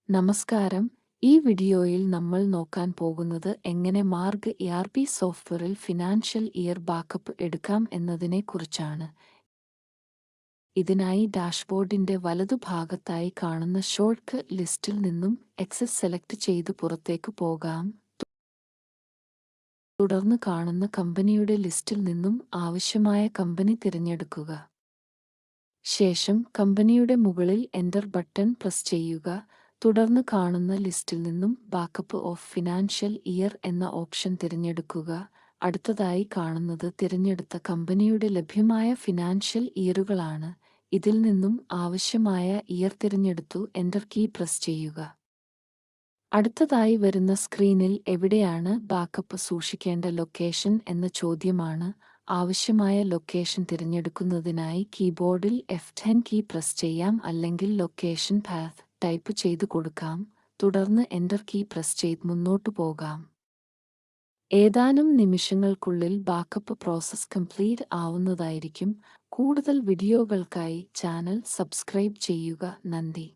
നമസ്കാരം. ഈ വീഡിയോയിൽ നമ്മൾ നോക്കാൻ പോകുന്നത് എങ്ങനെ മാർഗ് ERP സോഫ്റ്റ്വെയറിൽ ഫിനാൻഷ്യൽ ഇയർ ബാക്കപ്പ് എടുക്കാം എന്നതിനെക്കുറിച്ചാണ്. ഇതിനായി ഡാഷ്ബോർഡിന്റെ വലതുഭാഗത്തായി കാണുന്ന ഷോർട്ട് ലിസ്റ്റിൽ നിന്നും എക്സസ് സെലക്ട് ചെയ്ത് പുറത്തേക്ക് പോകാം. തുടർന്ന് കാണുന്ന കമ്പനിയുടെ ലിസ്റ്റിൽ നിന്നും ആവശ്യമായ കമ്പനി തിരഞ്ഞെടുക്കുക. ശേഷം കമ്പനിയുടെ മുകളിൽ എൻ്റർ ബട്ടൺ പ്രസ് ചെയ്യുക. തുടർന്ന് കാണുന്ന ലിസ്റ്റിൽ നിന്നും ബാക്കപ്പ് ഓഫ് ഫിനാൻഷ്യൽ ഇയർ എന്ന ഓപ്ഷൻ തിരഞ്ഞെടുക്കുക. അടുത്തതായി കാണുന്നത് തിരഞ്ഞെടുത്ത കമ്പനിയുടെ ലഭ്യമായ ഫിനാൻഷ്യൽ ഇയറുകളാണ്. ഇതിൽ നിന്നും ആവശ്യമായ ഇയർ തിരഞ്ഞെടുത്തു എൻ്റർ കീ പ്രസ് ചെയ്യുക. അടുത്തതായി വരുന്ന സ്ക്രീനിൽ എവിടെയാണ് ബാക്കപ്പ് സൂക്ഷിക്കേണ്ട ലൊക്കേഷൻ എന്ന ചോദ്യമാണ്. ആവശ്യമായ ലൊക്കേഷൻ തിരഞ്ഞെടുക്കുന്നതിനായി കീബോർഡിൽ F10 കീ പ്രസ് ചെയ്യാം, അല്ലെങ്കിൽ ലൊക്കേഷൻ പാത്ത് ടൈപ്പ് ചെയ്ത് കൊടുക്കാം. തുടർന്ന് എൻ്റർ കീ പ്രസ് ചെയ്ത് മുന്നോട്ടു പോകാം. ഏതാനും നിമിഷങ്ങൾക്കുള്ളിൽ ബാക്കപ്പ് പ്രോസസ് കംപ്ലീറ്റ് ആവുന്നതായിരിക്കും. കൂടുതൽ വീഡിയോകൾക്കായി ചാനൽ സബ്സ്ക്രൈബ് ചെയ്യുക. നന്ദി.